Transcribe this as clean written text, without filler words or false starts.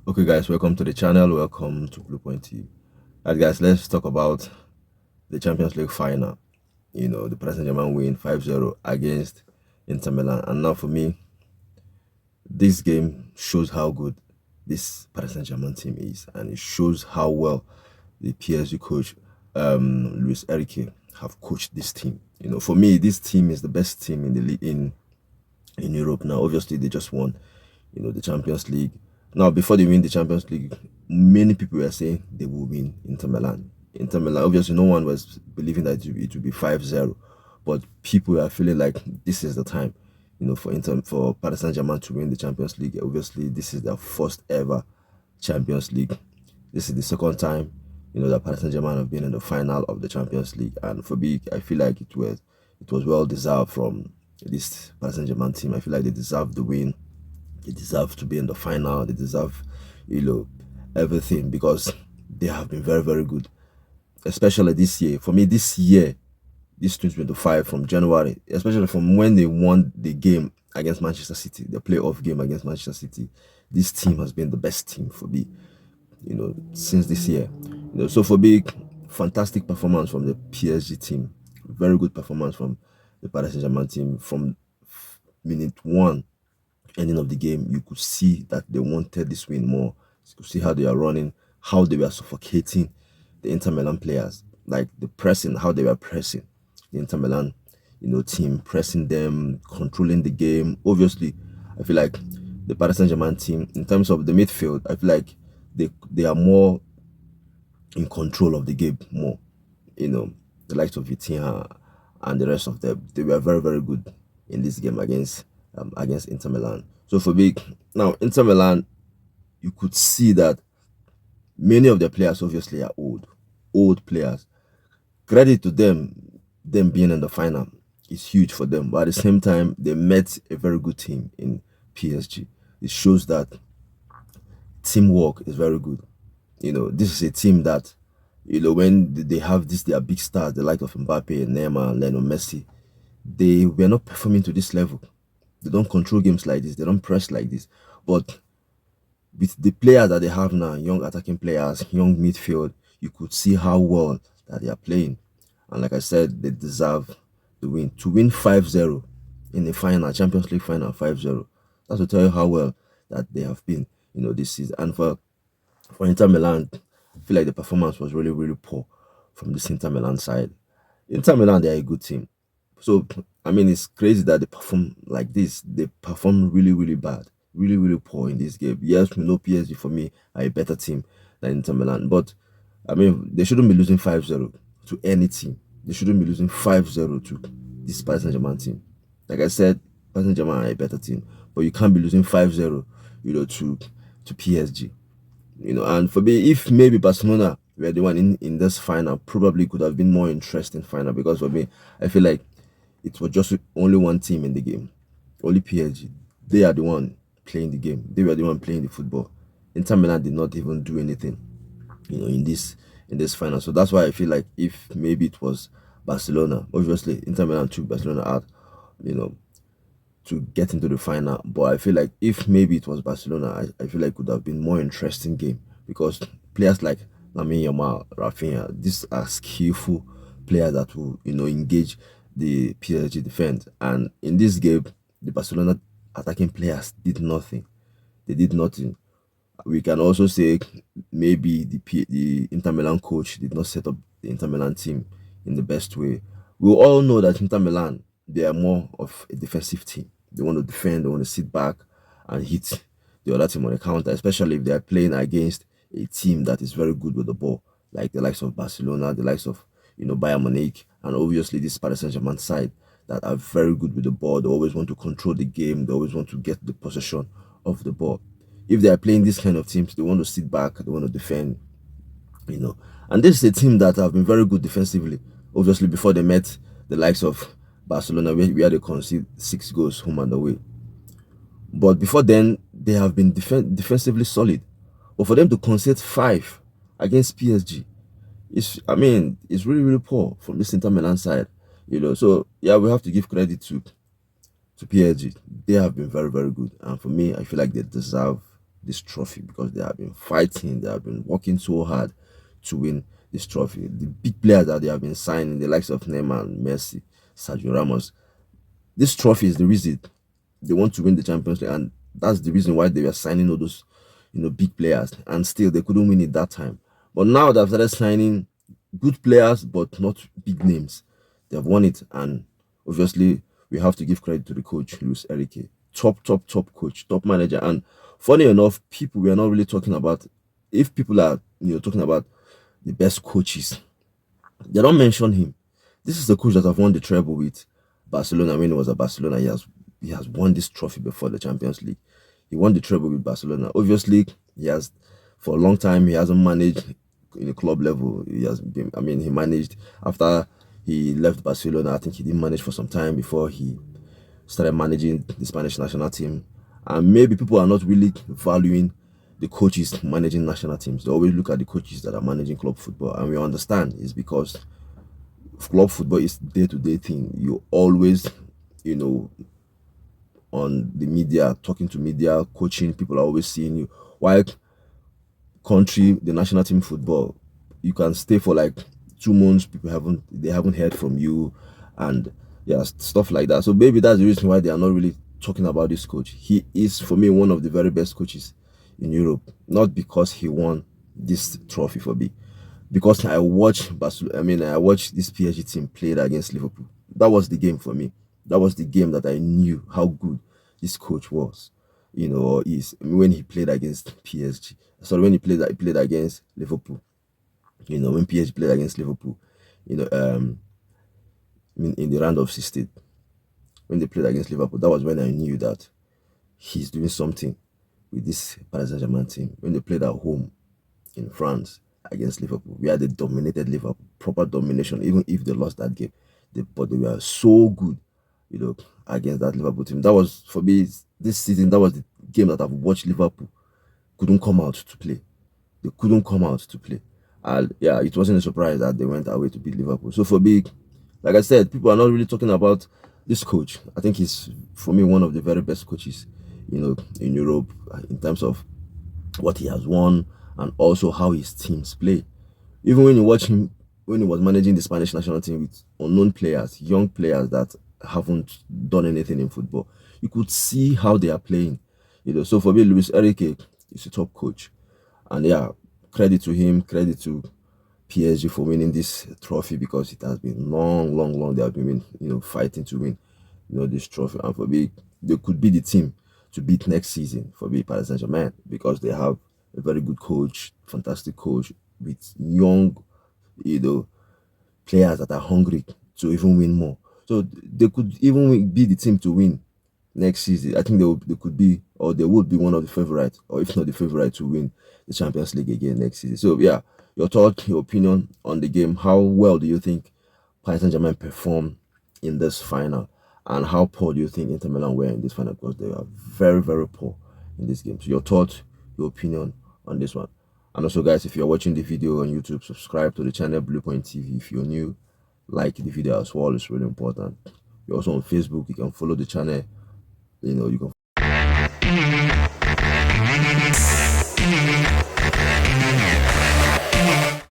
Okay, guys, welcome to the channel. Welcome to Blue Point TV. Alright, guys, let's talk about the Champions League final. The Paris Saint-Germain win 5-0 against Inter Milan. And now for me, this game shows how good this Paris Saint-Germain team is, and it shows how well the PSG coach, Luis Enrique, have coached this team. For me, this team is the best team in the league in Europe now. Obviously, they just won, the Champions League. Now, before they win the Champions League, many people were saying they will win Inter Milan. Inter Milan, obviously, no one was believing that it would be 5-0, but people are feeling like this is the time, for Paris Saint-Germain to win the Champions League. Obviously, this is their first ever Champions League. This is the second time, that Paris Saint-Germain have been in the final of the Champions League, and for me, I feel like it was well deserved from this Paris Saint-Germain team. I feel like they deserve the win. They deserve to be in the final. They deserve, you know, everything because they have been very, very good. Especially this year. For me, this year, this 2025 from January, especially from when they won the game against Manchester City, the playoff game against Manchester City, this team has been the best team for me, since this year. So for me, fantastic performance from the PSG team. Very good performance from the Paris Saint-Germain team from minute one ending of the game. You could see that they wanted this win more. You could see how they are running, how they were suffocating the Inter Milan players, like the pressing, how they were pressing the Inter Milan, team, pressing them, controlling the game. Obviously, I feel like the Paris Saint-Germain team, in terms of the midfield, I feel like they are more in control of the game more. The likes of Vitinha and the rest of them, they were very, very good in this game against Inter Milan. So for me, now Inter Milan, you could see that many of the players obviously are old players. Credit to them being in the final is huge for them. But at the same time, they met a very good team in PSG. It shows that teamwork is very good. This is a team that, when they have their big stars, the like of Mbappe, Neymar, Lionel Messi, they were not performing to this level. They don't control games like this. They don't press like this. But with the players that they have now, young attacking players, young midfield, you could see how well that they are playing. And like I said, they deserve the win. To win 5-0 in the final, Champions League final 5-0, that's to tell you how well that they have been, this season. And for Inter Milan, I feel like the performance was really, really poor from this Inter Milan side. Inter Milan, they are a good team. So, I mean, it's crazy that they perform like this. They perform really, really bad, really, really poor in this game. Yes, we know PSG for me are a better team than Inter Milan, but I mean, they shouldn't be losing 5-0 to any team. They shouldn't be losing 5-0 to this Paris Saint-Germain team. Like I said, Paris Saint-Germain are a better team, but you can't be losing 5-0, to PSG. And for me, if maybe Barcelona were the one in this final, probably could have been more interesting final because for me, I feel like it was just only one team in the game, only PSG. They are the one playing the game. They were the one playing the football. Inter Milan did not even do anything, in this final. So that's why I feel like if maybe it was Barcelona, obviously Inter Milan took Barcelona out, you know, to get into the final. But I feel like if maybe it was Barcelona, I feel like it would have been more interesting game because players like Lamine Yamal, Rafinha, these are skillful players that will engage the PSG defense. And in this game, the Barcelona attacking players did nothing. They did nothing. We can also say maybe the Inter Milan coach did not set up the Inter Milan team in the best way. We all know that Inter Milan, they are more of a defensive team. They want to defend, they want to sit back and hit the other team on the counter, especially if they are playing against a team that is very good with the ball, like the likes of Barcelona, the likes of Bayern Munich, and obviously this Paris Saint-Germain side that are very good with the ball. They always want to control the game. They always want to get the possession of the ball. If they are playing this kind of teams, they want to sit back, they want to defend, you know. And this is a team that have been very good defensively. Obviously, before they met the likes of Barcelona, where they conceded 6 goals home and away. But before then, they have been defensively solid. But for them to concede five against PSG, it's really, really poor from this Inter Milan side. So yeah, we have to give credit to PSG. They have been very, very good. And for me, I feel like they deserve this trophy because they have been fighting, they have been working so hard to win this trophy. The big players that they have been signing, the likes of Neymar, Messi, Sergio Ramos, this trophy is the reason they want to win the Champions League, and that's the reason why they were signing all those, big players, and still they couldn't win it that time. But now they've started signing good players, but not big names. They've won it, and obviously we have to give credit to the coach, Luis Enrique, top coach, top manager. And funny enough, people we are not really talking about. If people are talking about the best coaches, they don't mention him. This is the coach that have won the treble with Barcelona. When he was at Barcelona, he has won this trophy before the Champions League. He won the treble with Barcelona. Obviously, he has for a long time he hasn't managed in a club level. He has been, he managed after he left Barcelona. I think he didn't manage for some time before he started managing the Spanish national team. And maybe people are not really valuing the coaches managing national teams. They always look at the coaches that are managing club football, and we understand it's because club football is day-to-day thing. You always, on the media, talking to media, coaching, people are always seeing you. While country, the national team football, you can stay for like 2 months, they haven't heard from you, and yeah, stuff like that. So maybe that's the reason why they are not really talking about this coach. He is, for me, one of the very best coaches in Europe, not because he won this trophy for me, because I watched Barcelona. I watched this PSG team played against Liverpool. That was the game for me. That was the game that I knew how good this coach was. Or is when he played against PSG. Sorry, when he played against Liverpool. When PSG played against Liverpool. In the round of 16, when they played against Liverpool, that was when I knew that he's doing something with this Paris Saint-Germain team. When they played at home in France against Liverpool, we had a dominated Liverpool, proper domination. Even if they lost that game, but they were so good, against that Liverpool team. That was, for me, this season. That was the game that I've watched Liverpool couldn't come out to play. They couldn't come out to play, and yeah, it wasn't a surprise that they went away to beat Liverpool. So for me, like I said, people are not really talking about this coach. I think he's, for me, one of the very best coaches, in Europe, in terms of what he has won and also how his teams play. Even when you watch him, when he was managing the Spanish national team with unknown players, young players that haven't done anything in football, you could see how they are playing. So for me, Luis Enrique is a top coach, and yeah, credit to him, credit to PSG for winning this trophy, because it has been long, long, long. They have been, fighting to win, this trophy. And for me, they could be the team to beat next season for me, Paris Saint-Germain, because they have a very good coach, fantastic coach with young, players that are hungry to even win more. So they could even be the team to win next season. I think they could be, or they would be, one of the favorites, or if not the favorite, to win the Champions League again next season. So yeah, your thought, your opinion on the game. How well do you think Paris Saint-Germain perform in this final, and how poor do you think Inter Milan were in this final? Because they are very, very poor in this game. So your thought, your opinion on this one. And also, guys, if you're watching the video on YouTube, subscribe to the channel Blue Point TV. If you're new, like the video as well. It's really important. You're also on Facebook. You can follow the channel. You can